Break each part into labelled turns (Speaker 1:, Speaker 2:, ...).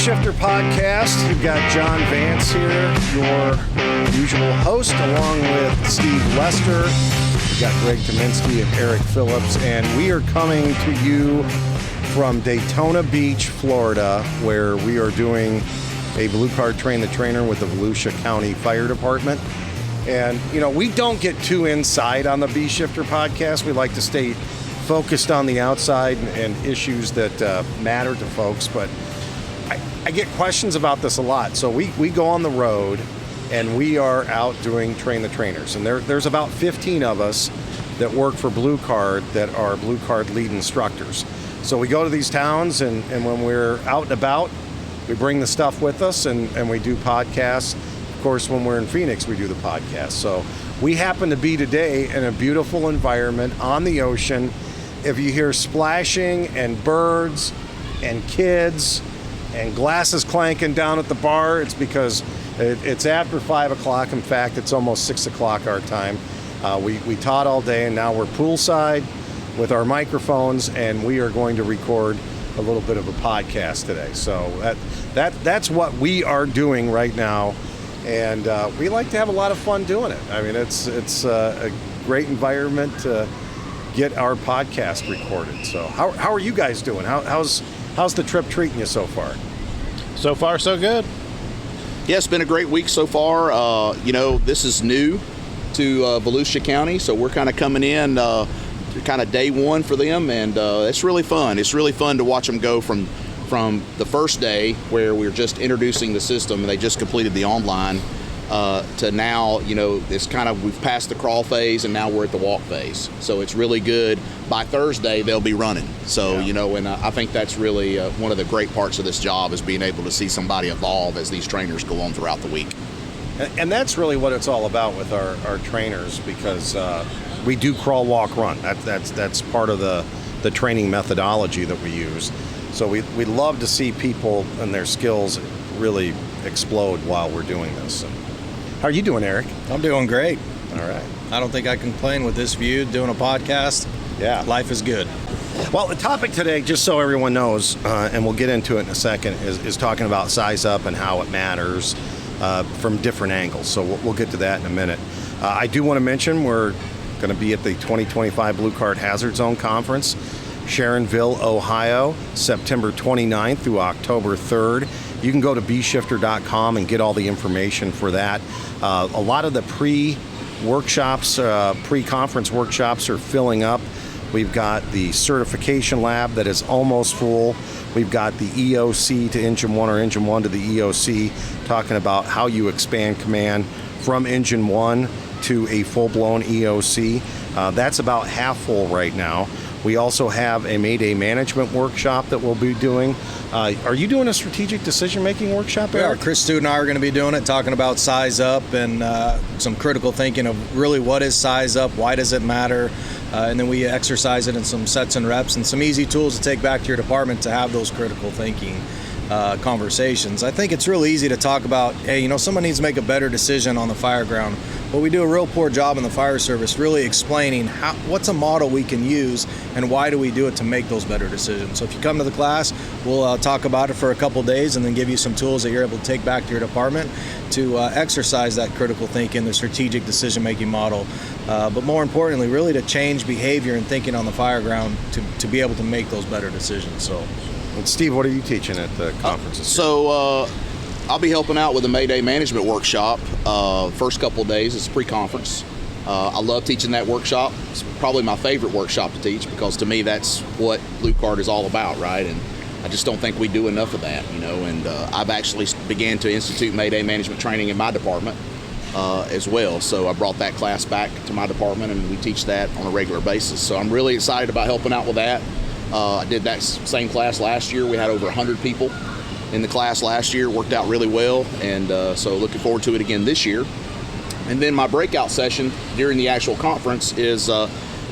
Speaker 1: Shifter Podcast. You've got John Vance here, your usual host, along with Steve Lester. We've got Greg Timinsky and Erik Phillips, and we are coming to you from Daytona Beach, Florida, where we are doing a Blue Card Train the Trainer with the Volusia County Fire Department. And, you know, we don't get too inside on the B Shifter Podcast. We like to stay focused on the outside and issues that matter to folks, but I get questions about this a lot. So we go on the road and we are out doing Train the Trainers, and there's about 15 of us that work for Blue Card that are Blue Card lead instructors. So we go to these towns, and when we're out and about, we bring the stuff with us, and we do podcasts. Of course, when we're in Phoenix, we do the podcast. So we happen to be today in a beautiful environment on the ocean. If you hear splashing and birds and kids and glasses clanking down at the bar, it's because it's after 5 o'clock. In fact, it's almost 6 o'clock our time. We taught all day, and now we're poolside with our microphones, and we are going to record a little bit of a podcast today. So that's what we are doing right now, and we like to have a lot of fun doing it. I mean, it's a great environment to get our podcast recorded. So how are you guys doing? How's the trip treating you so far?
Speaker 2: So far, so good.
Speaker 3: Yeah, it's been a great week so far. This is new to Volusia County, so we're kind of coming in kind of day one for them, and it's really fun. It's really fun to watch them go from the first day where we were just introducing the system and they just completed the online to now, it's kind of, we've passed the crawl phase and now we're at the walk phase. So it's really good. By Thursday, they'll be running. So,
Speaker 1: yeah.
Speaker 3: And I think that's really one of the great parts of this job is being able to see somebody evolve as these trainers go on throughout the week.
Speaker 1: And that's really what it's all about with our trainers, because we do crawl, walk, run. That's part of the training methodology that we use. So we love to see people and their skills really explode while we're doing this. And how are you doing, Erik?
Speaker 4: I'm doing great.
Speaker 1: All right.
Speaker 4: I don't think I can complain with this view, doing a podcast.
Speaker 1: Yeah.
Speaker 4: Life is good.
Speaker 1: Well, the topic today, just so everyone knows, and we'll get into it in a second, is talking about size up and how it matters from different angles. So we'll get to that in a minute. I do want to mention we're going to be at the 2025 Blue Card Hazard Zone Conference, Sharonville, Ohio, September 29th through October 3rd. You can go to bshifter.com and get all the information for that. A lot of the pre-workshops, pre-conference workshops are filling up. We've got the certification lab that is almost full. We've got the EOC to Engine 1 or Engine 1 to the EOC, talking about how you expand command from Engine 1 to a full-blown EOC. That's about half full right now. We also have a Mayday management workshop that we'll be doing. Are you doing a strategic decision-making workshop, Erik?
Speaker 4: Yeah, Chris Stu and I are going to be doing it, talking about size up and some critical thinking of really what is size up, why does it matter, and then we exercise it in some sets and reps and some easy tools to take back to your department to have those critical thinking conversations. I think it's real easy to talk about, hey, someone needs to make a better decision on the fireground, but we do a real poor job in the fire service really explaining what's a model we can use and why do we do it to make those better decisions. So if you come to the class, we'll talk about it for a couple days and then give you some tools that you're able to take back to your department to exercise that critical thinking, the strategic decision-making model, but more importantly, really to change behavior and thinking on the fireground to be able to make those better decisions. So.
Speaker 1: And Steve, what are you teaching at the conferences?
Speaker 3: I'll be helping out with a Mayday management workshop. First couple of days, it's a pre-conference. I love teaching that workshop. It's probably my favorite workshop to teach because to me that's what Blue Card is all about, right? And I just don't think we do enough of that, and I've actually began to institute Mayday management training in my department as well. So I brought that class back to my department and we teach that on a regular basis. So I'm really excited about helping out with that. I did that same class last year. We had over 100 people in the class last year. It worked out really well, and so looking forward to it again this year. And then my breakout session during the actual conference is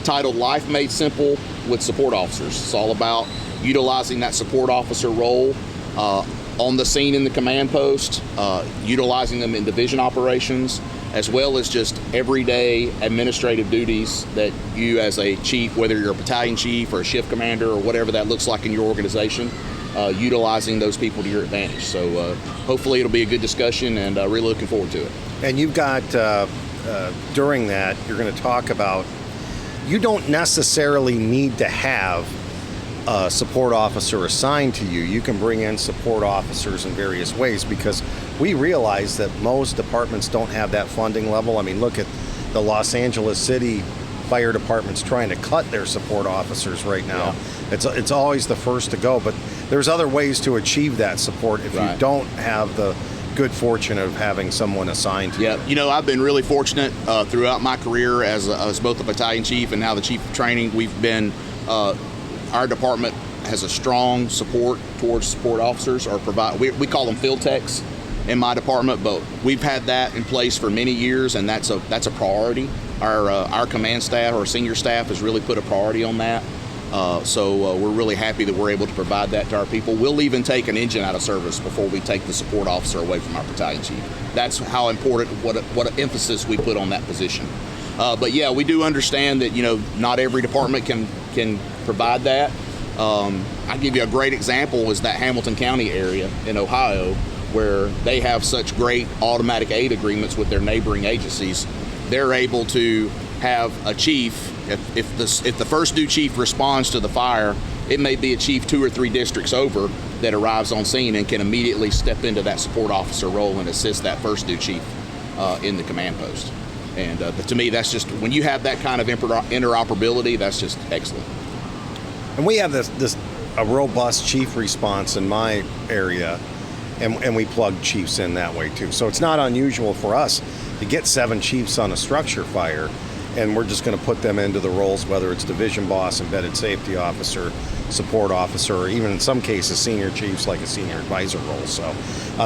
Speaker 3: titled Life Made Simple with Support Officers. It's all about utilizing that support officer role on the scene in the command post, utilizing them in division operations, as well as just everyday administrative duties that you as a chief, whether you're a battalion chief or a shift commander or whatever that looks like in your organization, utilizing those people to your advantage. So hopefully it'll be a good discussion, and really looking forward to it.
Speaker 1: And you've got, during that, you're going to talk about, you don't necessarily need to have a support officer assigned to you. You can bring in support officers in various ways, because we realize that most departments don't have that funding level. I mean, look at the Los Angeles City Fire Department's trying to cut their support officers right now. Yeah. It's always the first to go, but there's other ways to achieve that support if you don't have the good fortune of having someone assigned to you.
Speaker 3: Yeah, I've been really fortunate throughout my career as both a battalion chief and now the chief of training. We've been our department has a strong support towards support officers, or we call them field techs in my department, but we've had that in place for many years, and that's a priority. Our command staff, our senior staff, has really put a priority on that. So we're really happy that we're able to provide that to our people. We'll even take an engine out of service before we take the support officer away from our battalion chief. That's how important, what an emphasis we put on that position. But yeah, we do understand that not every department can provide that. I'll give you a great example is that Hamilton County area in Ohio, where they have such great automatic aid agreements with their neighboring agencies. They're able to have a chief, if the first due chief responds to the fire, it may be a chief 2 or 3 districts over that arrives on scene and can immediately step into that support officer role and assist that first due chief in the command post. And to me, that's just, when you have that kind of interoperability, that's just excellent.
Speaker 1: And we have a robust chief response in my area, and we plug chiefs in that way too. So it's not unusual for us to get 7 chiefs on a structure fire, and we're just going to put them into the roles, whether it's division boss, embedded safety officer, support officer, or even in some cases senior chiefs, like a senior advisor role. So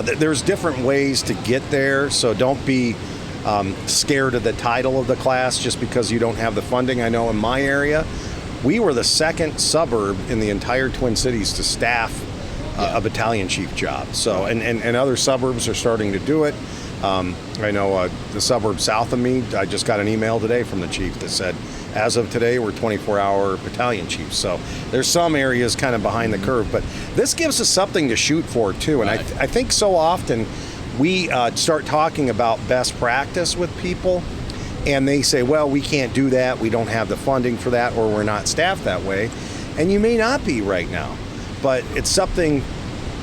Speaker 1: there's different ways to get there, so don't be scared of the title of the class just because you don't have the funding. I know in my area, we were the second suburb in the entire Twin Cities to staff a battalion chief job. So, and other suburbs are starting to do it. I know the suburb south of me, I just got an email today from the chief that said, as of today, we're 24-hour battalion chiefs. So there's some areas kind of behind the curve, but this gives us something to shoot for too. And I think so often we start talking about best practice with people, and they say, well, we can't do that, we don't have the funding for that, or we're not staffed that way. And you may not be right now, but it's something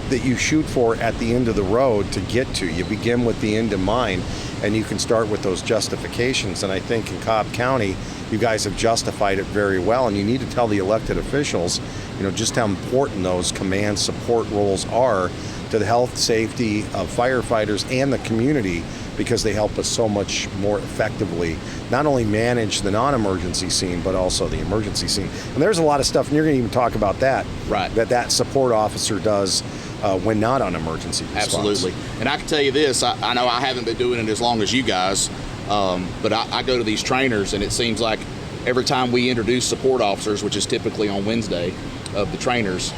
Speaker 1: that you shoot for at the end of the road to get to. You begin with the end in mind, and you can start with those justifications. And I think in Cobb County, you guys have justified it very well, and you need to tell the elected officials, just how important those command support roles are to the health, safety of firefighters and the community, because they help us so much more effectively, not only manage the non-emergency scene, but also the emergency scene. And there's a lot of stuff, and you're going to even talk about that, that support officer does when not on emergency response.
Speaker 3: Absolutely. And I can tell you this, I know I haven't been doing it as long as you guys, but I go to these trainers, and it seems like every time we introduce support officers, which is typically on Wednesday of the trainers,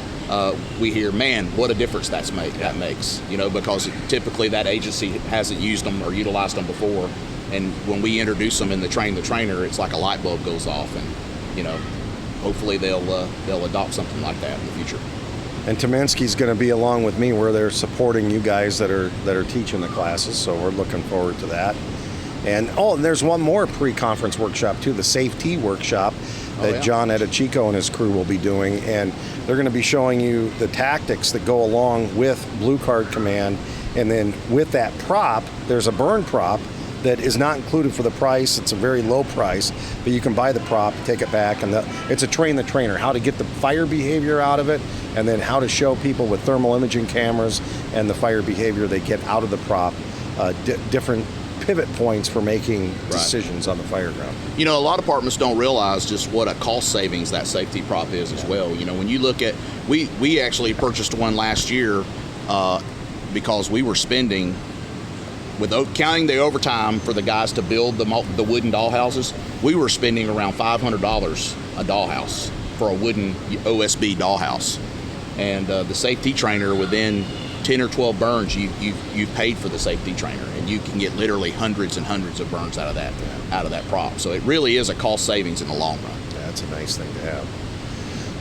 Speaker 3: we hear, man, what a difference that makes, because typically that agency hasn't used them or utilized them before. And when we introduce them in the trainer, it's like a light bulb goes off, and, hopefully they'll adopt something like that in the future.
Speaker 1: And Timinsky's going to be along with me where they're supporting you guys that are teaching the classes, so we're looking forward to that. And there's one more pre-conference workshop too, the safety workshop that John Edichico and his crew will be doing, and they're going to be showing you the tactics that go along with Blue Card Command. And then with that prop, there's a burn prop that is not included for the price. It's a very low price, but you can buy the prop, take it back, and it's a train the trainer, how to get the fire behavior out of it, and then how to show people with thermal imaging cameras and the fire behavior they get out of the prop, different pivot points for making decisions on the fire ground.
Speaker 3: A lot of departments don't realize just what a cost savings that safety prop is as well. When you look at, we actually purchased one last year because we were spending, counting the overtime for the guys to build the wooden dollhouses, we were spending around $500 a dollhouse for a wooden OSB dollhouse. And the safety trainer, within 10 or 12 burns, you've paid for the safety trainer, and you can get literally hundreds and hundreds of burns out of that prop. So it really is a cost savings in the long run.
Speaker 1: Yeah, that's a nice thing to have.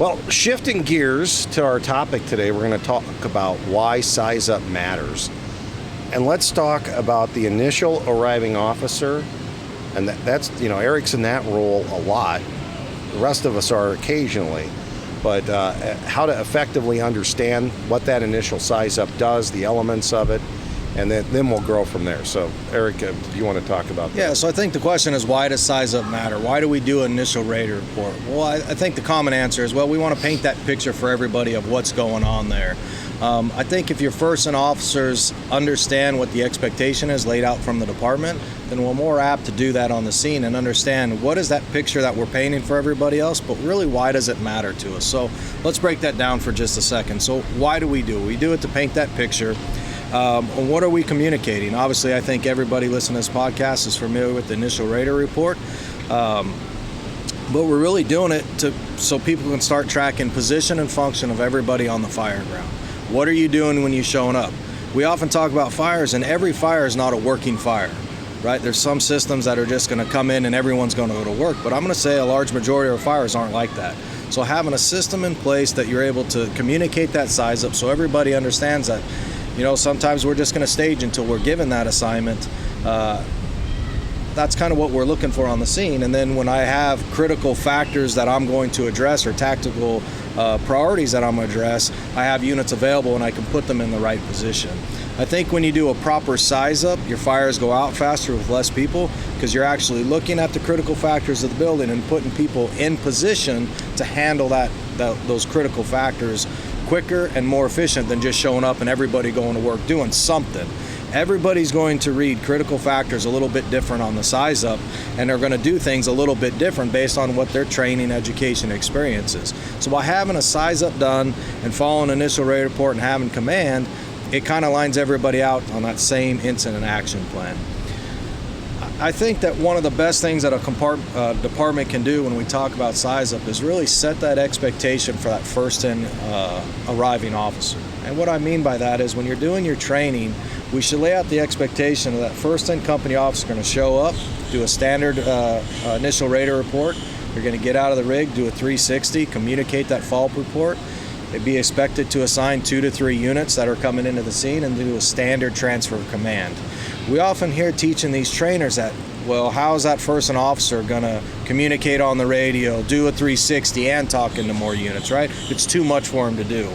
Speaker 1: Well, shifting gears to our topic today, we're going to talk about why size up matters. And let's talk about the initial arriving officer. And that's, Erik's in that role a lot. The rest of us are occasionally. But how to effectively understand what that initial size up does, the elements of it, and then we'll grow from there. So, Erik, do you want to talk about that?
Speaker 4: Yeah, so I think the question is, why does size up matter? Why do we do an initial radar report? Well, I think the common answer is, well, we want to paint that picture for everybody of what's going on there. I think if your first and officers understand what the expectation is laid out from the department, then we're more apt to do that on the scene and understand what is that picture that we're painting for everybody else, but really why does it matter to us? So let's break that down for just a second. So why do we do it? We do it to paint that picture. What are we communicating? Obviously, I think everybody listening to this podcast is familiar with the initial radar report. But we're really doing it so people can start tracking position and function of everybody on the fire ground. What are you doing when you're showing up? We often talk about fires, and every fire is not a working fire, right? There's some systems that are just going to come in and everyone's going to go to work, but I'm going to say a large majority of fires aren't like that. So having a system in place that you're able to communicate that size up so everybody understands that, sometimes we're just going to stage until we're given that assignment. That's kind of what we're looking for on the scene. And then when I have critical factors that I'm going to address or tactical priorities that I'm going to address, I have units available and I can put them in the right position. I think when you do a proper size up, your fires go out faster with less people because you're actually looking at the critical factors of the building and putting people in position to handle those critical factors quicker and more efficient than just showing up and everybody going to work doing something. Everybody's going to read critical factors a little bit different on the size up, and they're going to do things a little bit different based on what their training, education, experience is. So by having a size up done and following initial radar report and having command, it kind of lines everybody out on that same incident action plan. I think that one of the best things that a department can do when we talk about size up is really set that expectation for that first in arriving officer. And what I mean by that is when you're doing your training, we should lay out the expectation that first in company officer is going to show up, do a standard initial radar report. You're going to get out of the rig, do a 360, communicate that follow-up report. They'd be expected to assign 2 to 3 units that are coming into the scene and do a standard transfer of command. We often hear teaching these trainers that, well, how is that first and officer going to communicate on the radio, do a 360 and talk into more units, right? It's too much for him to do.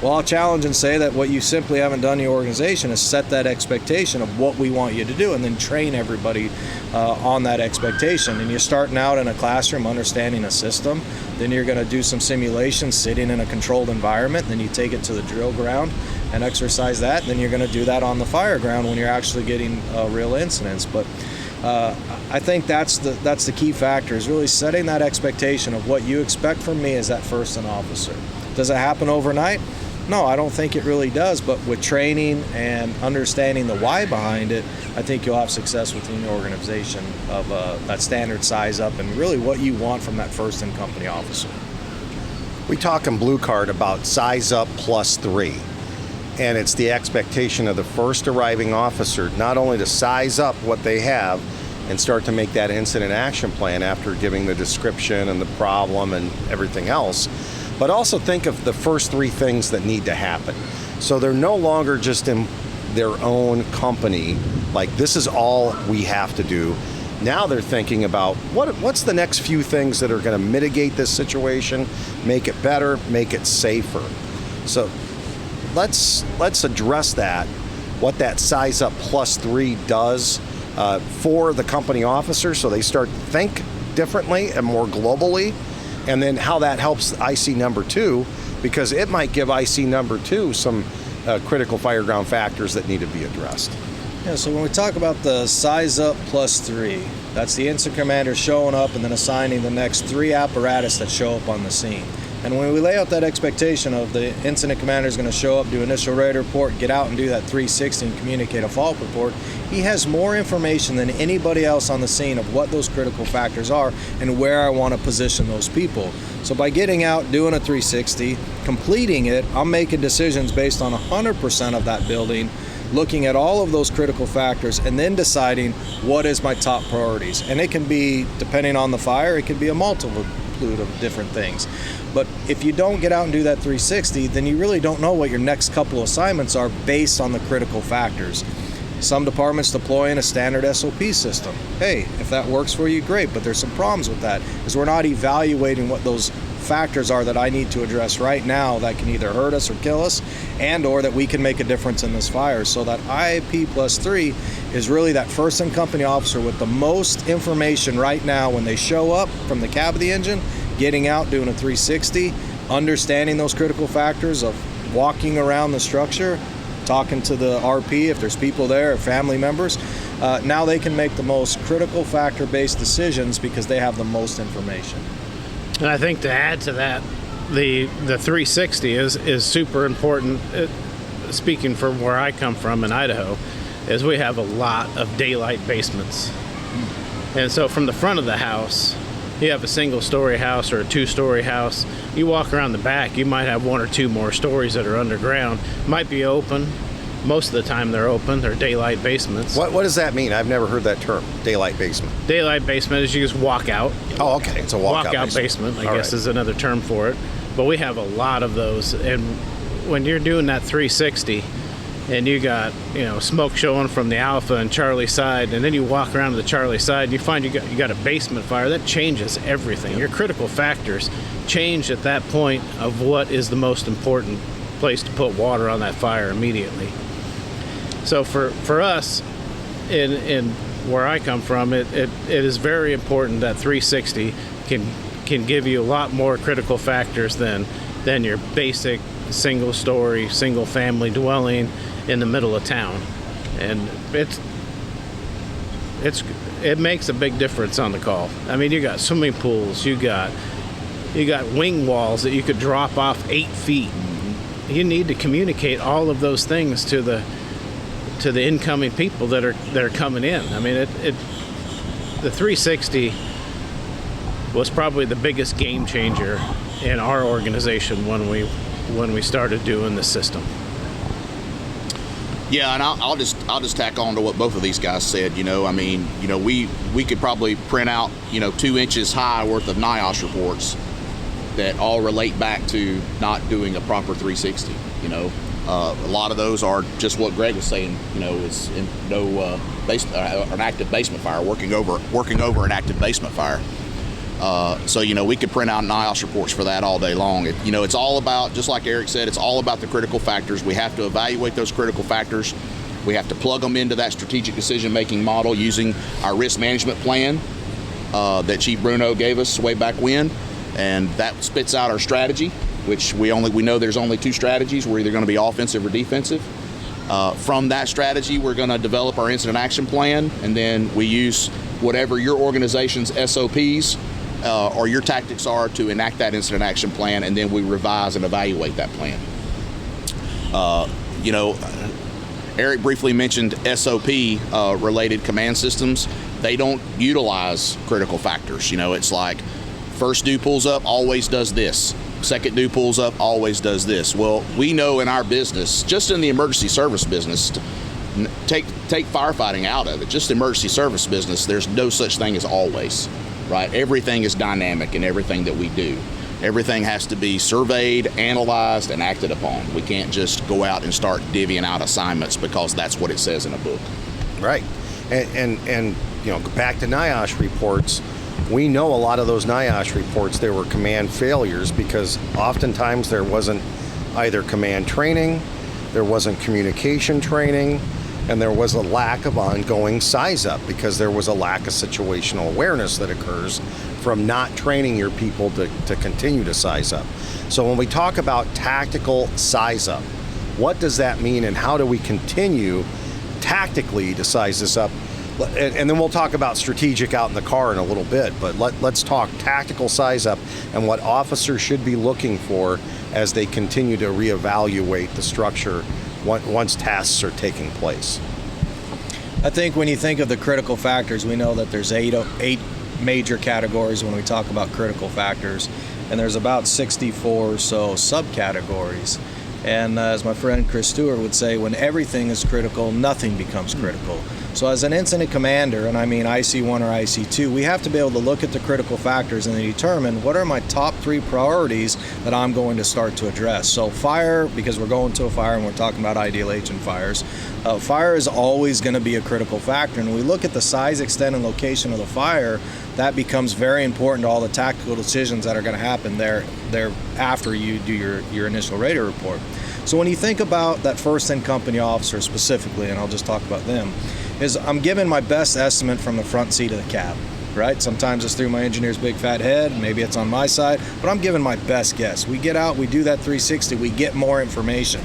Speaker 4: Well, I'll challenge and say that what you simply haven't done in your organization is set that expectation of what we want you to do and then train everybody on that expectation. And you're starting out in a classroom understanding a system, then you're going to do some simulations sitting in a controlled environment, then you take it to the drill ground and exercise that, then you're going to do that on the fire ground when you're actually getting real incidents. But I think that's the key factor, is really setting that expectation of what you expect from me as that first and officer. Does it happen overnight? No, I don't think it really does, but with training and understanding the why behind it, I think you'll have success within your organization of that standard size up and really what you want from that first in company officer.
Speaker 1: We talk in Blue Card about size up +3, and it's the expectation of the first arriving officer not only to size up what they have and start to make that incident action plan after giving the description and the problem and everything else, but also think of the first 3 things that need to happen. So they're no longer just in their own company, like this is all we have to do. Now they're thinking about what's the next few things that are going to mitigate this situation, make it better, make it safer. So let's address that, what that size up +3 does for the company officer, so they start to think differently and more globally. And then how that helps IC number 2, because it might give IC number 2 some critical fireground factors that need to be addressed.
Speaker 4: Yeah, so when we talk about the size up +3, that's the incident commander showing up and then assigning the next 3 apparatus that show up on the scene. And when we lay out that expectation of the incident commander is going to show up, do initial radar report, get out and do that 360 and communicate a follow-up report, he has more information than anybody else on the scene of what those critical factors are and where I want to position those people. So by getting out, doing a 360, completing it, I'm making decisions based on 100% of that building, looking at all of those critical factors and then deciding what is my top priorities. And it can be, depending on the fire, it can be a multiple multitude of different things. But if you don't get out and do that 360, then you really don't know what your next couple assignments are based on the critical factors. Some departments deploying a standard SOP system. Hey, if that works for you, great, but there's some problems with that because we're not evaluating what those factors are that I need to address right now that can either hurt us or kill us, and or that we can make a difference in this fire. So that IAP plus 3 is really that first in company officer with the most information right now when they show up from the cab of the engine, getting out, doing a 360, understanding those critical factors of walking around the structure, talking to the RP if there's people there or family members. Now they can make the most critical factor based decisions because they have the most information.
Speaker 2: And I think to add to that, the 360 is super important. Speaking from where I come from in Idaho, is we have a lot of daylight basements. And so from the front of the house, you have a single-story house or a two-story house. You walk around the back, you might have one or two more stories that are underground. Might be open. Most of the time they're open. They're daylight basements.
Speaker 1: What does that mean? I've never heard that term, daylight basement.
Speaker 2: Daylight basement is you just walk out.
Speaker 1: Oh, okay. It's a walkout
Speaker 2: basement, I
Speaker 1: All
Speaker 2: guess
Speaker 1: right.
Speaker 2: is another term for it. But we have a lot of those. And when you're doing that 360 and you got, smoke showing from the Alpha and Charlie side, and then you walk around to the Charlie side and you find you got a basement fire, that changes everything. Your critical factors change at that point of what is the most important place to put water on that fire immediately. So for us, in where I come from, it is very important that 360 can give you a lot more critical factors than your basic single-story, single-family dwelling in the middle of town, and it makes a big difference on the call. I mean, you got swimming pools, you got wing walls that you could drop off 8 feet. You need to communicate all of those things to the incoming people that are coming in. I mean, the 360 was probably the biggest game changer in our organization when we started doing the system.
Speaker 3: Yeah, and I'll just tack on to what both of these guys said. We could probably print out 2 inches high worth of NIOSH reports that all relate back to not doing a proper 360. A lot of those are just what Greg was saying. Is an active basement fire, working over an active basement fire. So we could print out NIOSH reports for that all day long. It's all about, just like Erik said, it's all about the critical factors. We have to evaluate those critical factors. We have to plug them into that strategic decision-making model using our risk management plan that Chief Bruno gave us way back when, and that spits out our strategy, which we know there's only 2 strategies. We're either going to be offensive or defensive. From that strategy, we're going to develop our incident action plan, and then we use whatever your organization's SOPs or your tactics are to enact that incident action plan, and then we revise and evaluate that plan. Erik briefly mentioned SOP related command systems. They don't utilize critical factors. It's like first due pulls up, always does this. Second due pulls up, always does this. Well, we know in our business, just in the emergency service business, take firefighting out of it, just emergency service business, there's no such thing as always, right? Everything is dynamic in everything that we do. Everything has to be surveyed, analyzed, and acted upon. We can't just go out and start divvying out assignments because that's what it says in a book.
Speaker 1: Right. And back to NIOSH reports, we know a lot of those NIOSH reports, there were command failures because oftentimes there wasn't either command training, there wasn't communication training, and there was a lack of ongoing size up because there was a lack of situational awareness that occurs from not training your people to continue to size up. So when we talk about tactical size up, what does that mean and how do we continue tactically to size this up? And then we'll talk about strategic out in the car in a little bit, but let's talk tactical size up and what officers should be looking for as they continue to reevaluate the structure once tasks are taking place.
Speaker 4: I think when you think of the critical factors, we know that there's eight major categories when we talk about critical factors, and there's about 64 or so subcategories. And as my friend Chris Stewart would say, when everything is critical, nothing becomes critical. So as an incident commander, and I mean IC1 or IC2, we have to be able to look at the critical factors and then determine what are my top 3 priorities that I'm going to start to address. So fire, because we're going to a fire and we're talking about ideal agent fires, fire is always going to be a critical factor. And when we look at the size, extent, and location of the fire, that becomes very important to all the tactical decisions that are going to happen there after you do your initial radar report. So when you think about that first in company officer specifically, and I'll just talk about them, is I'm giving my best estimate from the front seat of the cab, right? Sometimes it's through my engineer's big fat head, maybe it's on my side, but I'm giving my best guess. We get out, we do that 360, we get more information.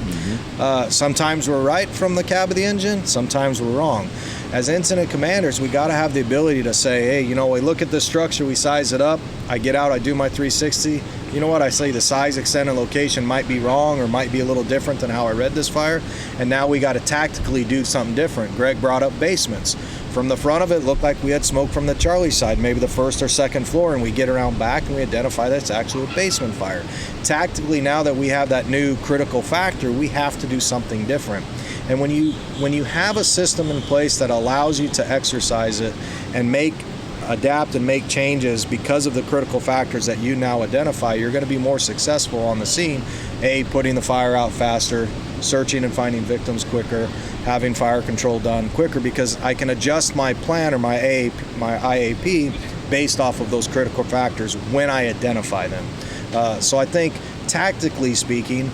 Speaker 4: Sometimes we're right from the cab of the engine, sometimes we're wrong. As incident commanders, we got to have the ability to say, hey, you know, we look at this structure, we size it up, I get out, I do my 360. You know what, I say the size, extent, and location might be wrong or might be a little different than how I read this fire, and now we got to tactically do something different. Greg brought up basements. From the front of it, looked like we had smoke from the Charlie side, maybe the first or second floor, and we get around back and we identify that's actually a basement fire. Tactically, now that we have that new critical factor, we have to do something different. And when you have a system in place that allows you to exercise it and adapt and make changes because of the critical factors that you now identify, you're going to be more successful on the scene. Putting the fire out faster, searching and finding victims quicker, having fire control done quicker, because I can adjust my plan or my IAP based off of those critical factors when I identify them. So I think tactically speaking,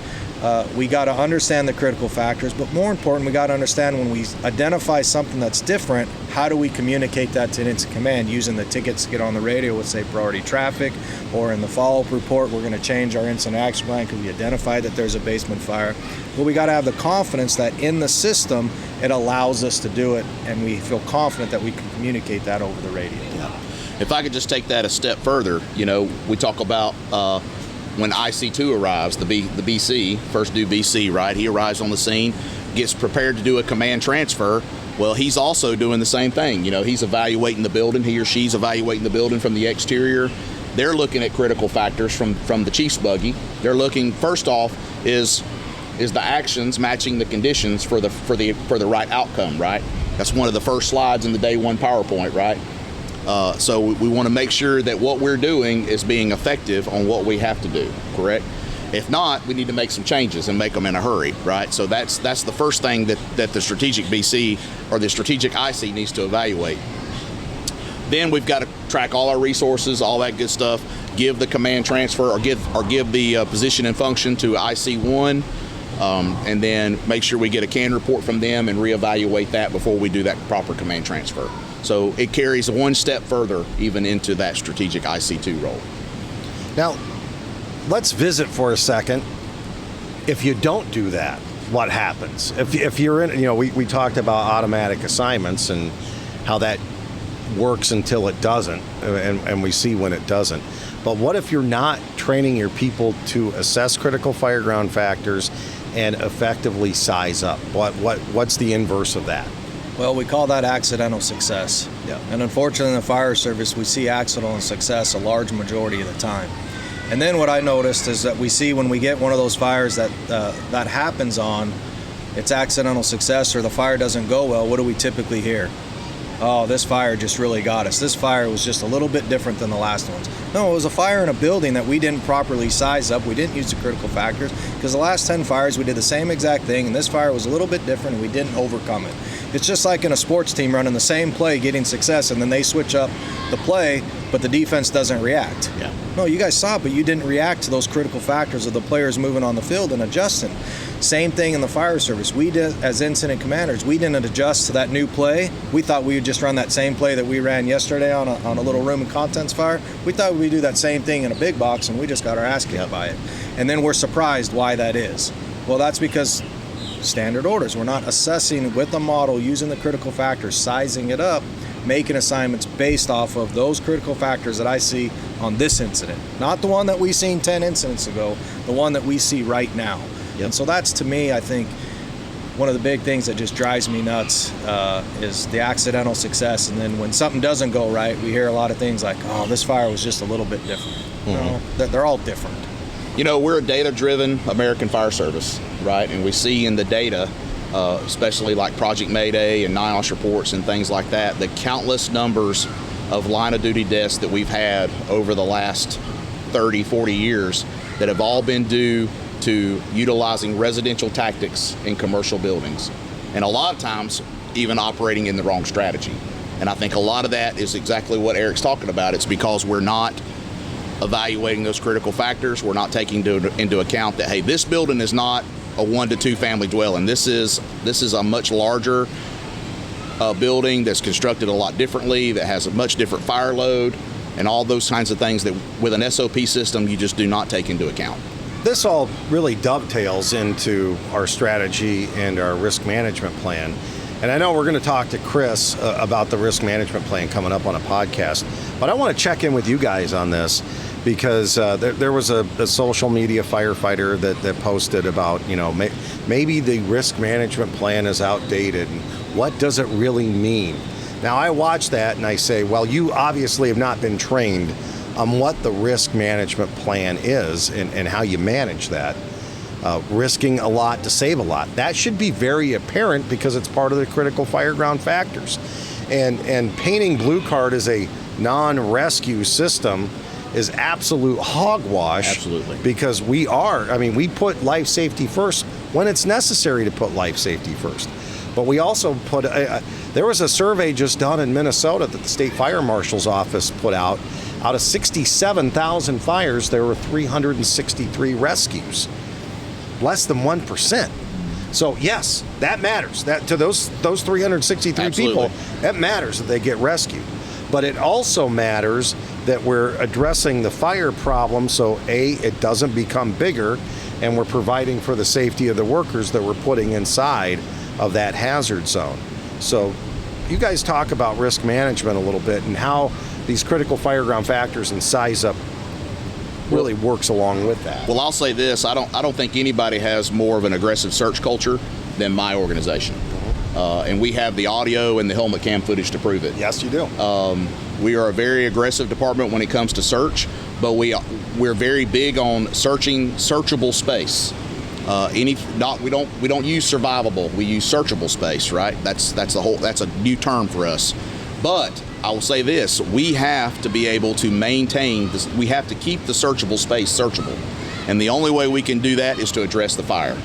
Speaker 4: we got to understand the critical factors, but more important, we got to understand when we identify something that's different, how do we communicate that to an incident command using the tickets to get on the radio with, say, priority traffic, or in the follow-up report, we're going to change our incident action plan because we identified that there's a basement fire. Well, we got to have the confidence that in the system, it allows us to do it, and we feel confident that we can communicate that over the radio.
Speaker 3: Yeah. If I could just take that a step further, you know, we talk about when IC2 arrives, the BC, first due BC, right? He arrives on the scene, gets prepared to do a command transfer. Well, he's also doing the same thing. You know, he's evaluating the building. He or she's evaluating the building from the exterior. They're looking at critical factors from the chief's buggy. They're looking, first off, is the actions matching the conditions for the right outcome, right? That's one of the first slides in the day one PowerPoint, right? So we want to make sure that what we're doing is being effective on what we have to do, correct? If not, we need to make some changes and make them in a hurry, right? So that's the first thing that the strategic BC or the strategic IC needs to evaluate. Then we've got to track all our resources, all that good stuff, give the command transfer or give the position and function to IC1, and then make sure we get a CAN report from them and reevaluate that before we do that proper command transfer. So it carries one step further even into that strategic IC2 role.
Speaker 1: Now, let's visit for a second. If you don't do that, what happens? If you're in, you know, we talked about automatic assignments and how that works until it doesn't, and we see when it doesn't. But what if you're not training your people to assess critical fireground factors and effectively size up? What's the inverse of that?
Speaker 4: Well, we call that accidental success.
Speaker 1: Yeah.
Speaker 4: And unfortunately in the fire service, we see accidental success a large majority of the time. And then what I noticed is that we see when we get one of those fires that happens on, it's accidental success or the fire doesn't go well, what do we typically hear? Oh, this fire just really got us. This fire was just a little bit different than the last ones. No, it was a fire in a building that we didn't properly size up. We didn't use the critical factors because the last 10 fires we did the same exact thing, and this fire was a little bit different and we didn't overcome it. It's just like in a sports team running the same play, getting success, and then they switch up the play, but the defense doesn't react.
Speaker 3: Yeah.
Speaker 4: No, you guys saw it, but you didn't react to those critical factors of the players moving on the field and adjusting. Same thing in the fire service. We did, as incident commanders, we didn't adjust to that new play. We thought we would just run that same play that we ran yesterday on a little room and contents fire. We thought we'd do that same thing in a big box, and we just got our ass kicked by it. And then we're surprised why that is. Well, that's because standard orders. We're not assessing with the model, using the critical factors, sizing it up, making assignments based off of those critical factors that I see on this incident. Not the one that we seen 10 incidents ago, the one that we see right now. Yep. And so that's, to me, I think, one of the big things that just drives me nuts is the accidental success. And then when something doesn't go right, we hear a lot of things like, oh, this fire was just a little bit different. Mm-hmm. No, they're all different.
Speaker 3: You know, we're a data-driven American fire service, right? And we see in the data especially like Project Mayday and NIOSH reports and things like that, the countless numbers of line of duty deaths that we've had over the last 30, 40 years that have all been due to utilizing residential tactics in commercial buildings. And a lot of times even operating in the wrong strategy. And I think a lot of that is exactly what Erik's talking about. It's because we're not evaluating those critical factors. We're not taking into account that, hey, this building is not a 1 to 2 family dwelling. This is a much larger building that's constructed a lot differently, that has a much different fire load, and all those kinds of things that with an SOP system you just do not take into account.
Speaker 1: This all really dovetails into our strategy and our risk management plan. And I know we're going to talk to Chris about the risk management plan coming up on a podcast, but I want to check in with you guys on this because there was a social media firefighter that posted about, maybe the risk management plan is outdated and what does it really mean? Now I watch that and I say, well, you obviously have not been trained on what the risk management plan is and how you manage that. Risking a lot to save a lot. That should be very apparent because it's part of the critical fireground factors. And painting Blue Card as a non-rescue system is absolute hogwash.
Speaker 3: Absolutely.
Speaker 1: Because we put life safety first when it's necessary to put life safety first. But we also put, there was a survey just done in Minnesota that the State Fire Marshal's office put out. Out of 67,000 fires, there were 363 rescues. Less than 1%. So yes, that matters. That to those 363
Speaker 3: Absolutely.
Speaker 1: people, that matters that they get rescued. But it also matters that we're addressing the fire problem so it doesn't become bigger, and we're providing for the safety of the workers that we're putting inside of that hazard zone. So you guys talk about risk management a little bit and how these critical fireground factors and size up really works along with that.
Speaker 3: Well, I'll say this, I don't think anybody has more of an aggressive search culture than my organization. And we have the audio and the helmet cam footage to prove it.
Speaker 1: Yes, you do.
Speaker 3: We are a very aggressive department when it comes to search, but we're very big on searchable space. We don't use survivable, we use searchable space, right? That's a new term for us. But I will say this, we have to be able to maintain this, we have to keep the searchable space searchable. And the only way we can do that is to address the fire.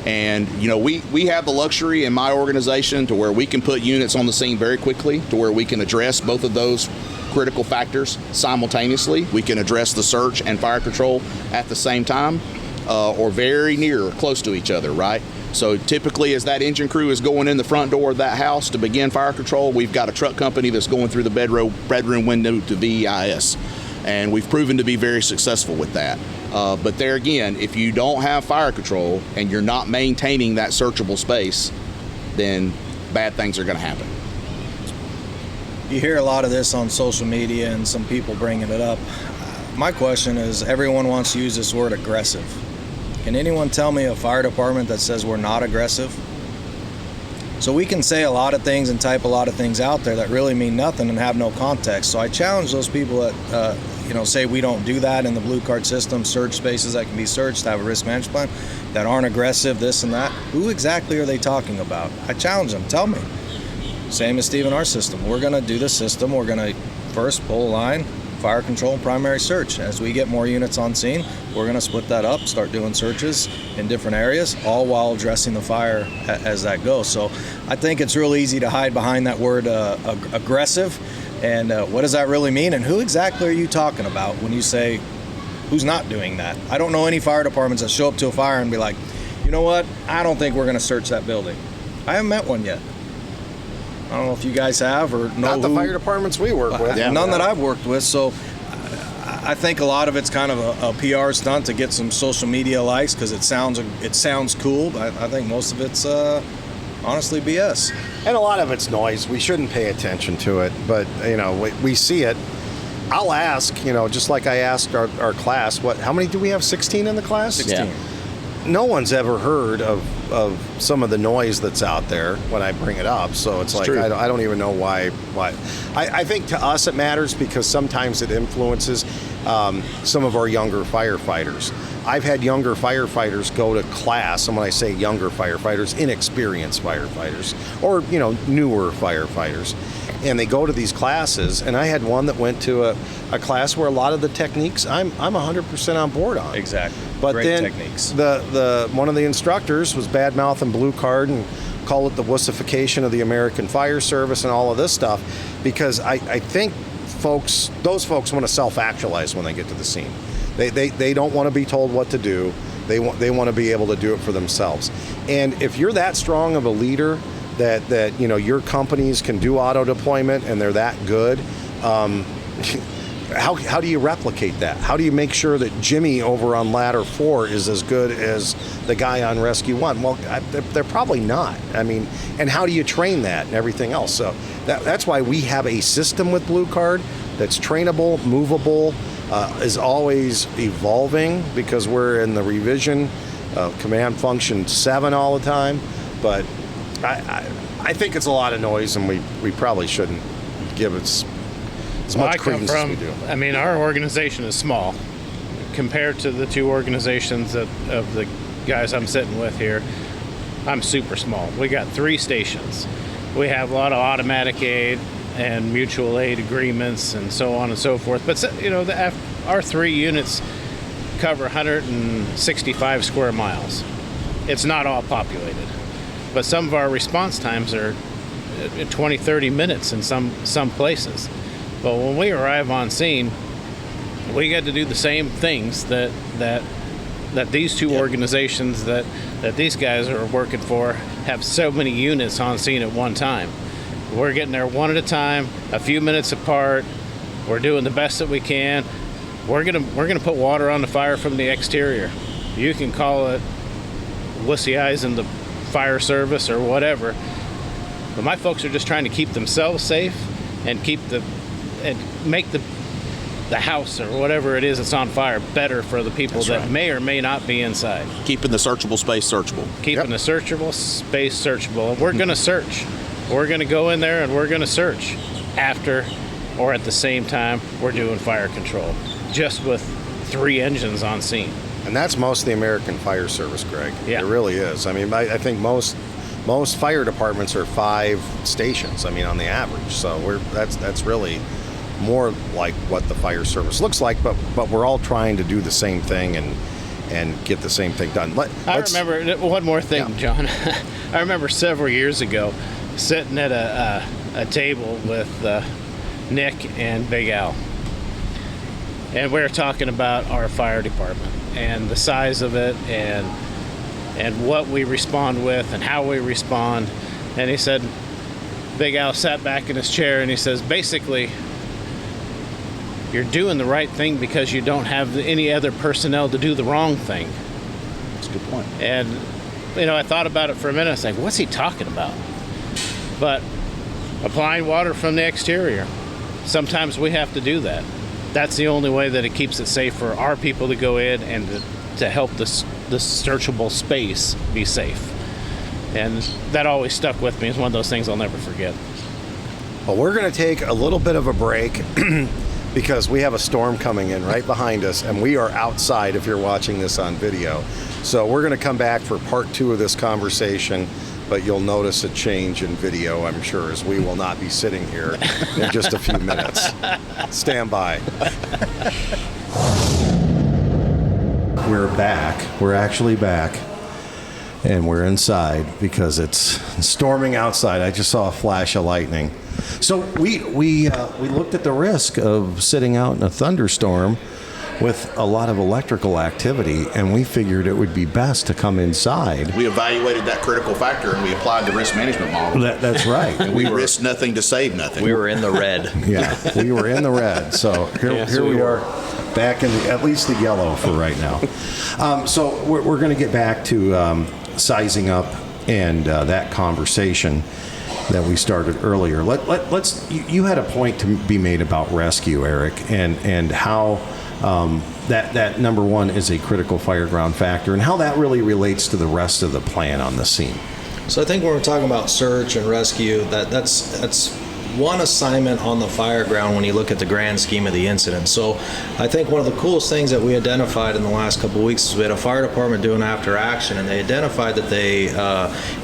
Speaker 3: And we have the luxury in my organization to where we can put units on the scene very quickly to where we can address both of those critical factors simultaneously. We can address the search and fire control at the same time, or very near or close to each other, right? So typically as that engine crew is going in the front door of that house to begin fire control, we've got a truck company that's going through the bedroom window to VEIS. And we've proven to be very successful with that. But there again, if you don't have fire control and you're not maintaining that searchable space, then bad things are going to happen.
Speaker 4: You hear a lot of this on social media and some people bringing it up. My question is, everyone wants to use this word aggressive. Can anyone tell me a fire department that says we're not aggressive? So we can say a lot of things and type a lot of things out there that really mean nothing and have no context. So I challenge those people that say we don't do that in the Blue Card system, search spaces that can be searched, have a risk management plan, that aren't aggressive, this and that. Who exactly are they talking about? I challenge them. Tell me. Same as Steve in our system. We're going to do the system. We're going to first pull a line, fire control and primary search. As we get more units on scene, we're going to split that up, start doing searches in different areas, all while addressing the fire as that goes. So I think it's real easy to hide behind that word aggressive. And what does that really mean? And who exactly are you talking about when you say who's not doing that? I don't know any fire departments that show up to a fire and be like, you know what, I don't think we're going to search that building. I haven't met one yet. I don't know if you guys have or know.
Speaker 1: Not the fire departments we work with.
Speaker 4: None that I've worked with. So I think a lot of it's kind of a PR stunt to get some social media likes because it sounds cool. But I think most of it's honestly BS.
Speaker 1: And a lot of it's noise. We shouldn't pay attention to it, but we see it. I'll ask, just like I asked our class, how many do we have? 16 in the class?
Speaker 4: 16.
Speaker 3: Yeah.
Speaker 1: No one's ever heard of some of the noise that's out there when I bring it up. So it's like,
Speaker 3: true.
Speaker 1: I don't even know why. I think to us it matters because sometimes it influences. some of our younger firefighters. I've had younger firefighters go to class, and when I say younger firefighters, inexperienced firefighters, or newer firefighters, and they go to these classes. And I had one that went to a class where a lot of the techniques I'm 100% on board on.
Speaker 4: Exactly.
Speaker 1: But
Speaker 4: Great
Speaker 1: then
Speaker 4: techniques.
Speaker 1: the one of the instructors was badmouth and blue card and called it the wussification of the American Fire Service and all of this stuff, because I think those folks want to self-actualize when they get to the scene. They don't want to be told what to do. They want to be able to do it for themselves. And if you're that strong of a leader that your companies can do auto deployment and they're that good, how do you replicate that? How do you make sure that Jimmy over on ladder 4 is as good as the guy on rescue 1? Well, they're probably not. I mean, and how do you train that and everything else? So that's why we have a system with Blue Card that's trainable, movable, is always evolving, because we're in the revision of Command Function 7 all the time. But I think it's a lot of noise, and we probably shouldn't give it as much credence as we do.
Speaker 2: I mean, our organization is small compared to the two organizations of the guys I'm sitting with here. I'm super small. We got 3 stations. We have a lot of automatic aid and mutual aid agreements and so on and so forth. But our 3 units cover 165 square miles. It's not all populated, but some of our response times are 20, 30 minutes in some places. But when we arrive on scene, we get to do the same things that these two organizations that these guys are working for have so many units on scene at one time. We're getting there one at a time, a few minutes apart. We're doing the best that we can. We're gonna put water on the fire from the exterior. You can call it wussy eyes in the fire service or whatever, but my folks are just trying to keep themselves safe and make the house or whatever it is that's on fire better for the people may or may not be inside.
Speaker 3: Keeping the searchable space searchable.
Speaker 2: Keeping the searchable space searchable. And we're going to search. We're going to go in there and we're going to search after or at the same time we're doing fire control, just with 3 engines on scene.
Speaker 1: And that's most of the American Fire Service, Greg.
Speaker 2: Yeah.
Speaker 1: It really is. I mean, I think most fire departments are 5 stations, I mean, on the average. So that's really more like what the fire service looks like, but we're all trying to do the same thing and get the same thing done.
Speaker 2: I remember one more thing,
Speaker 1: Yeah.
Speaker 2: John. I remember several years ago sitting at a table with Nick and Big Al, and we were talking about our fire department and the size of it and what we respond with and how we respond. And he said, Big Al sat back in his chair and he says, basically, you're doing the right thing because you don't have any other personnel to do the wrong thing.
Speaker 3: That's a good point.
Speaker 2: And, I thought about it for a minute. I was like, what's he talking about? But applying water from the exterior, sometimes we have to do that. That's the only way that it keeps it safe for our people to go in and to help the searchable space be safe. And that always stuck with me. It's one of those things I'll never forget.
Speaker 1: Well, we're going to take a little bit of a break because we have a storm coming in right behind us, and we are outside if you're watching this on video. So we're going to come back for part 2 of this conversation, but you'll notice a change in video, I'm sure, as we will not be sitting here in just a few minutes. Stand by. We're back. We're actually back. And we're inside because it's storming outside. I just saw a flash of lightning. So we looked at the risk of sitting out in a thunderstorm with a lot of electrical activity, and we figured it would be best to come inside.
Speaker 3: We evaluated that critical factor and we applied the risk management model.
Speaker 1: That's right.
Speaker 3: And we risked nothing to save nothing.
Speaker 5: We were in the red.
Speaker 1: Yeah, we were in the red. So here we are back in at least the yellow for right now. So we're going to get back to sizing up and that conversation that we started earlier. Let's. You had a point to be made about rescue, Eric, and how that number one is a critical fireground factor, and how that really relates to the rest of the plan on the scene.
Speaker 4: So I think when we're talking about search and rescue, that's one assignment on the fire ground when you look at the grand scheme of the incident. So I think one of the coolest things that we identified in the last couple of weeks is we had a fire department doing after action, and they identified that they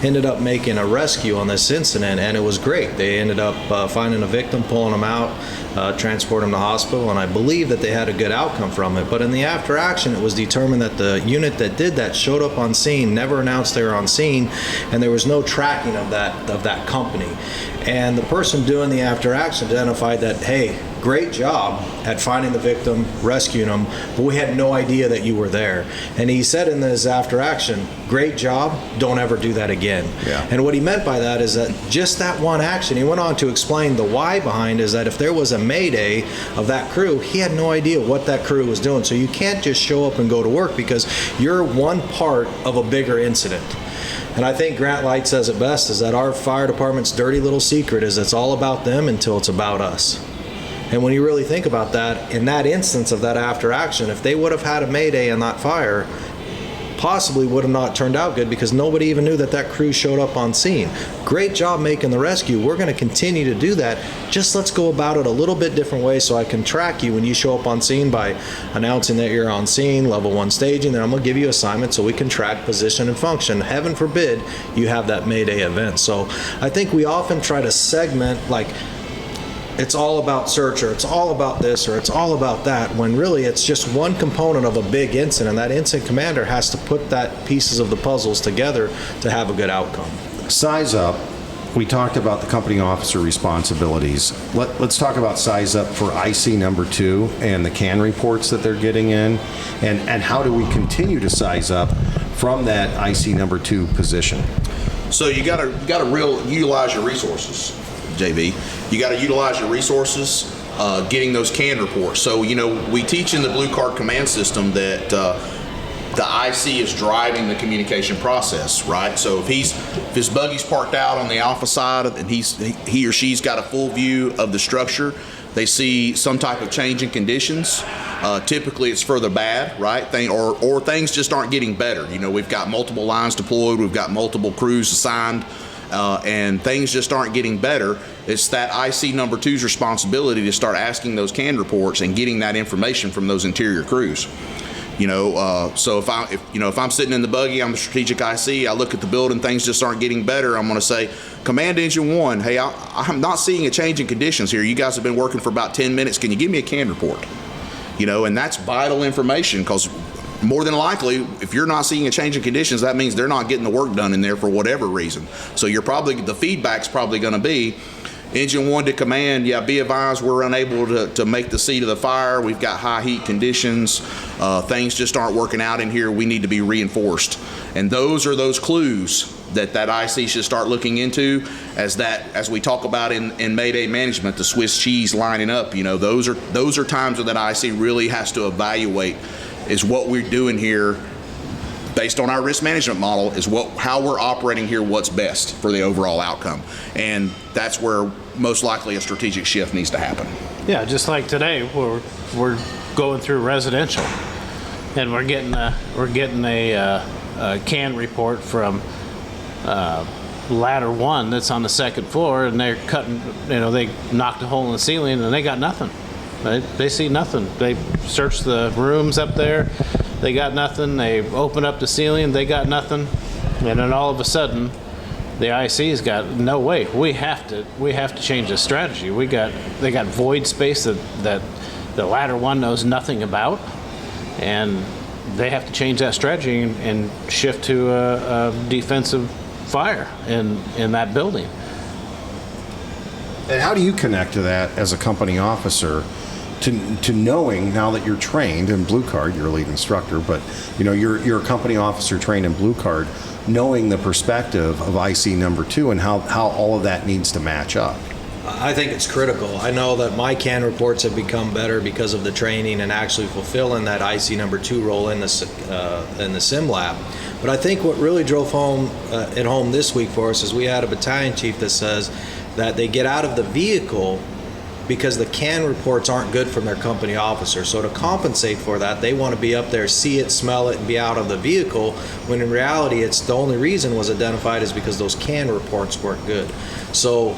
Speaker 4: ended up making a rescue on this incident, and it was great. They ended up finding a victim, pulling them out, transporting them to hospital, and I believe that they had a good outcome from it. But in the after action, it was determined that the unit that did that showed up on scene, never announced they were on scene, and there was no tracking of that company. And the person doing the after action identified that, hey, great job at finding the victim, rescuing them, but we had no idea that you were there. And he said in his after action, great job, don't ever do that again.
Speaker 1: Yeah.
Speaker 4: And what he meant by that is that just that one action, he went on to explain the why behind is that if there was a mayday of that crew, he had no idea what that crew was doing. So you can't just show up and go to work because you're one part of a bigger incident. And I think Grant Light says it best, is that our fire department's dirty little secret is it's all about them until it's about us. And when you really think about that, in that instance of that after action, if they would have had a mayday in that fire, possibly would have not turned out good because nobody even knew that that crew showed up on scene. Great job making the rescue. We're going to continue to do that. Just let's go about it a little bit different way so I can track you when you show up on scene by announcing that you're on scene, level 1 staging, then I'm going to give you assignment so we can track position and function. Heaven forbid you have that mayday event. So I think we often try to segment like it's all about search, or it's all about this, or it's all about that, when really it's just one component of a big incident. That incident commander has to put that pieces of the puzzles together to have a good outcome.
Speaker 1: Size up. We talked about the company officer responsibilities. Let's talk about size up for IC number 2 and the CAN reports that they're getting in, and how do we continue to size up from that IC number 2 position?
Speaker 3: So you got to utilize your resources, JB. You got to utilize your resources, getting those CAN reports. So, we teach in the Blue Card command system that the IC is driving the communication process, right? So if his buggy's parked out on the alpha side and he or she's got a full view of the structure, they see some type of change in conditions. Typically it's for the bad, right? Or things just aren't getting better. We've got multiple lines deployed, we've got multiple crews assigned, and things just aren't getting better. It's that IC number 2's responsibility to start asking those CAN reports and getting that information from those interior crews. So if I'm sitting in the buggy, I'm the strategic IC, I look at the building, things just aren't getting better, I'm going to say, Command Engine 1, hey, I'm not seeing a change in conditions here. You guys have been working for about 10 minutes. Can you give me a CAN report? And that's vital information, because more than likely, if you're not seeing a change in conditions, that means they're not getting the work done in there for whatever reason. So the feedback's probably going to be, Engine 1 to command, be advised we're unable to make the seat of the fire. We've got high heat conditions. Things just aren't working out in here. We need to be reinforced. And those are those clues that IC should start looking into as we talk about in Mayday management, the Swiss cheese lining up. Those are times when that IC really has to evaluate, is what we're doing here based on our risk management model, is how we're operating here, what's best for the overall outcome. And that's where most likely a strategic shift needs to happen.
Speaker 2: Yeah, just like today, we're going through residential, and we're getting a CAN report from ladder 1 that's on the second floor, and they're cutting. They knocked a hole in the ceiling, and they got nothing. They see nothing. They searched the rooms up there. They got nothing. They opened up the ceiling. They got nothing. And then all of a sudden, the IC's got no way. We have to change the strategy. They got void space that the ladder 1 knows nothing about, and they have to change that strategy and shift to a defensive fire in that building.
Speaker 1: And how do you connect to that as a company officer, to knowing, now that you're trained in Blue Card, you're a lead instructor, but you're a company officer trained in Blue Card, knowing the perspective of IC number 2 and how all of that needs to match up?
Speaker 4: I think it's critical. I know that my CAN reports have become better because of the training and actually fulfilling that IC number 2 role in the sim lab. But I think what really drove home this week for us is we had a battalion chief that says that they get out of the vehicle because the CAN reports aren't good from their company officer. So to compensate for that, they want to be up there, see it, smell it, and be out of the vehicle, when in reality, it's the only reason was identified is because those CAN reports weren't good. So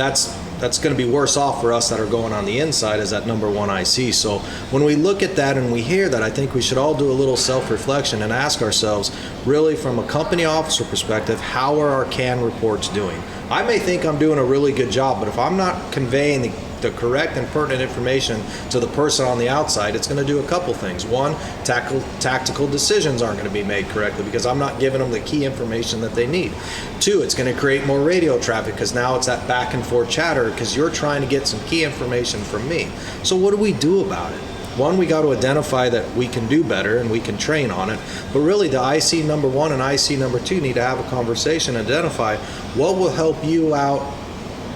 Speaker 4: that's going to be worse off for us that are going on the inside as that number one IC. So when we look at that and we hear that, I think we should all do a little self-reflection and ask ourselves, really from a company officer perspective, how are our CAN reports doing? I may think I'm doing a really good job, but if I'm not conveying the correct and pertinent information to the person on the outside, it's going to do a couple things. One, tactical decisions aren't going to be made correctly because I'm not giving them the key information that they need. Two, it's going to create more radio traffic because now it's that back and forth chatter because you're trying to get some key information from me. So what do we do about it? One, we got to identify that we can do better and we can train on it. But really, the IC number one and IC number two need to have a conversation, identify what will help you out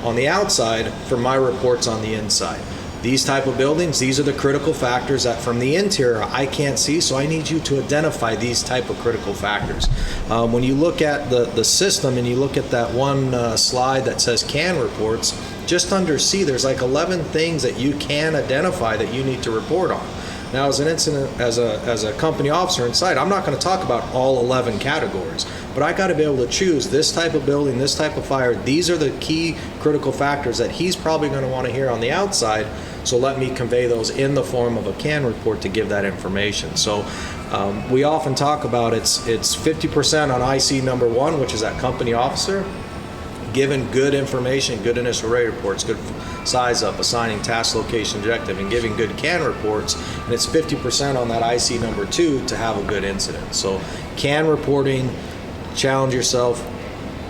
Speaker 4: on the outside for my reports on the inside. These type of buildings, these are the critical factors that from the interior I can't see, so I need you to identify these type of critical factors. When you look at the system and you look at that one slide that says CAN reports, just under C, there's like 11 things that you can identify that you need to report on. Now, as an incident, as a company officer inside, I'm not going to talk about all 11 categories, but I got to be able to choose this type of building, this type of fire. These are the key critical factors that he's probably going to want to hear on the outside. So let me convey those in the form of a CAN report to give that information. So we often talk about it's 50% on IC number one, which is that company officer, giving good information, good initial rate reports, good size up, assigning task, location, objective, and giving good CAN reports, and it's 50% on that IC number two to have a good incident. So CAN reporting, challenge yourself,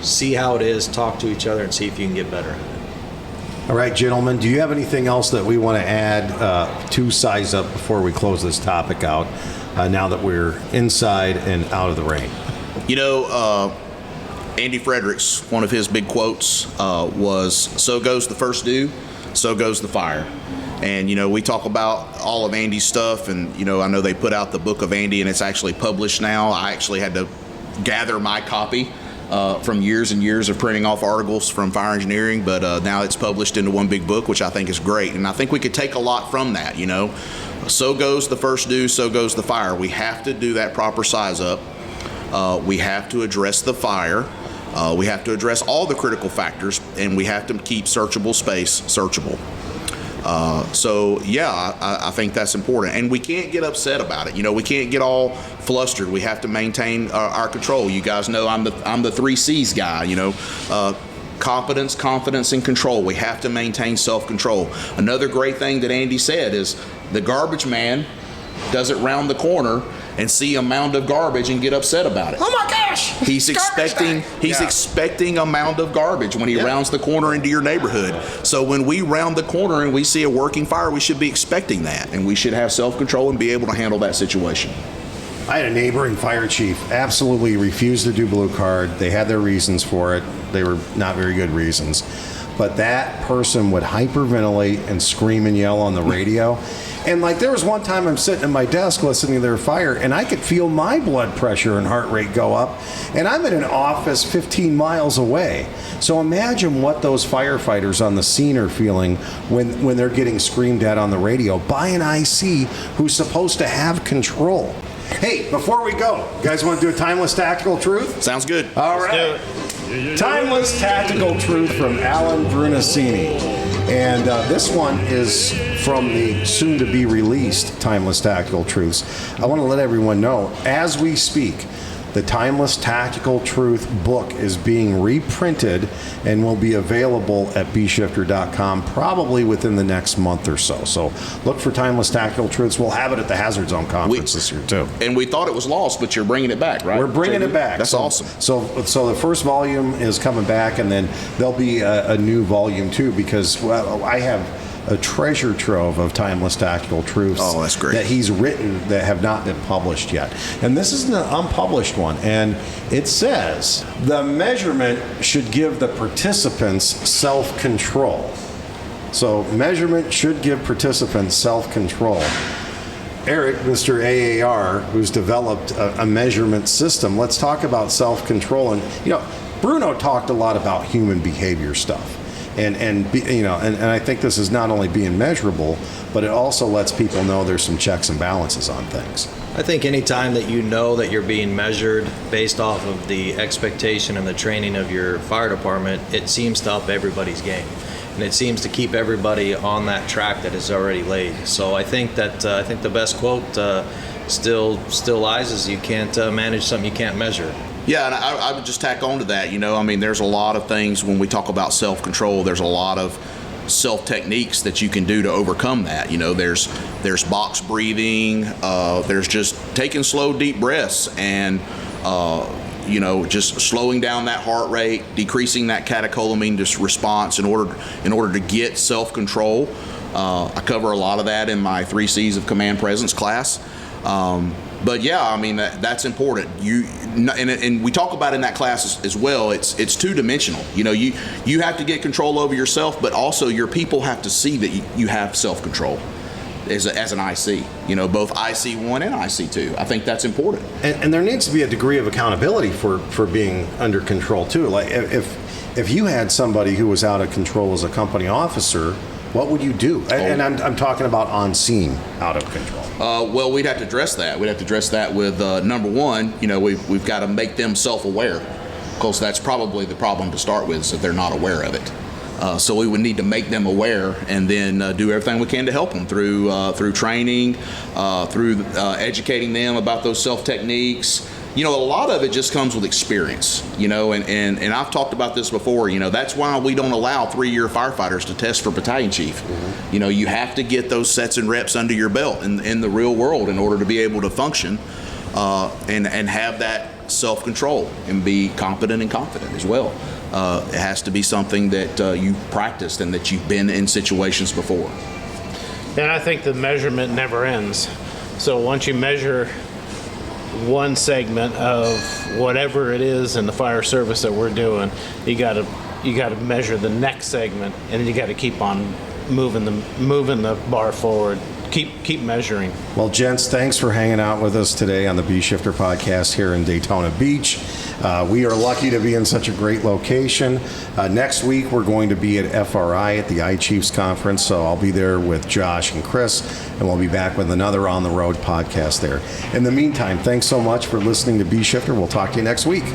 Speaker 4: see how it is, talk to each other, and see if you can get better at it.
Speaker 1: All right, gentlemen, do you have anything else that we want to add to size up before we close this topic out, now that we're inside and out of the rain?
Speaker 3: You know, Andy Fredericks, one of his big quotes was, "So goes the first dew, so goes the fire." And, you know, we talk about all of Andy's stuff, and, you know, I know they put out the book of Andy, and it's actually published now. I actually had to gather my copy from years and years of printing off articles from fire engineering, but now it's published into one big book, which I think is great. And I think we could take a lot from that, you know. So goes the first dew, so goes the fire. We have to do that proper size up. We have to address the fire. We have to address all the critical factors, and we have to keep searchable space searchable. So yeah, I think that's important, and we can't get upset about it. You know, we can't get all flustered. We have to maintain our control. You guys know I'm the 3 C's guy. You know, competence, confidence, and control. We have to maintain self-control. Another great thing that Andy said is the garbage man doesn't round the corner and see a mound of garbage and get upset about it.
Speaker 1: Oh my gosh!
Speaker 3: He's expecting a mound of garbage when he rounds the corner into your neighborhood. So when we round the corner and we see a working fire, we should be expecting that, and we should have self-control and be able to handle that situation.
Speaker 1: I had a neighboring fire chief absolutely refused to do blue card. They had their reasons for it. They were not very good reasons. But that person would hyperventilate and scream and yell on the radio. And like there was one time I'm sitting at my desk listening to their fire, and I could feel my blood pressure and heart rate go up, and I'm in an office 15 miles away. So imagine what those firefighters on the scene are feeling when they're getting screamed at on the radio by an IC who's supposed to have control. Hey, before we go, you guys want to do a timeless tactical truth?
Speaker 3: Sounds good.
Speaker 1: All right. Timeless tactical truth from Alan Brunacini. And this one is from the soon-to-be released Timeless Tactical Truths. I want to let everyone know, as we speak, the Timeless Tactical Truth book is being reprinted and will be available at bshifter.com probably within the next month or so. So look for Timeless Tactical Truths. We'll have it at the Hazard Zone Conference this year, too.
Speaker 3: And we thought it was lost, but you're bringing it back, right?
Speaker 1: We're bringing it back.
Speaker 3: That's awesome.
Speaker 1: So the first volume is coming back, and then there'll be a new volume, too, because I have a treasure trove of timeless tactical truths
Speaker 3: that's great.
Speaker 1: that he's written that have not been published yet. And this is an unpublished one, and it says, the measurement should give the participants self-control. So measurement should give participants self-control. Erik, Mr. AAR, who's developed a measurement system, let's talk about self-control. And, you know, Bruno talked a lot about human behavior stuff. And I think this is not only being measurable, but it also lets people know there's some checks and balances on things.
Speaker 4: I think anytime that you know that you're being measured based off of the expectation and the training of your fire department, it seems to up everybody's game. And it seems to keep everybody on that track that is already laid. So I think that the best quote still lies is you can't manage something you can't measure.
Speaker 3: Yeah, and I would just tack on to that. I mean, there's a lot of things when we talk about self-control. There's a lot of self-techniques that you can do to overcome that. There's box breathing. There's just taking slow, deep breaths and just slowing down that heart rate, decreasing that catecholamine response in order to get self-control. I cover a lot of that in my 3 C's of Command Presence class. But yeah, I mean that's important. And we talk about in that class as well. It's two-dimensional. You have to get control over yourself, but also your people have to see that you have self-control as an IC. Both IC1 and IC2. I think that's important.
Speaker 1: And there needs to be a degree of accountability for being under control too. Like if you had somebody who was out of control as a company officer, what would you do? And I'm talking about on scene, out of control.
Speaker 3: Well, we'd have to address that. We'd have to address that with number one. We've got to make them self-aware, because that's probably the problem to start with, is that they're not aware of it. So we would need to make them aware, and then do everything we can to help them through training, through educating them about those self-techniques. A lot of it just comes with experience, and I've talked about this before. That's why we don't allow 3-year firefighters to test for battalion chief. Mm-hmm. You have to get those sets and reps under your belt in the real world in order to be able to function and have that self-control and be competent and confident as well. It has to be something that you've practiced and that you've been in situations before.
Speaker 2: And I think the measurement never ends. So once you measure one segment of whatever it is in the fire service that we're doing, you got to measure the next segment, and then you got to keep on moving the bar forward. Keep measuring.
Speaker 1: Well, gents, thanks for hanging out with us today on the Bee Shifter podcast here in Daytona Beach. We are lucky to be in such a great location. Next week, we're going to be at FRI at the iChiefs Conference, so I'll be there with Josh and Chris, and we'll be back with another On the Road podcast there. In the meantime, thanks so much for listening to Bee Shifter. We'll talk to you next week.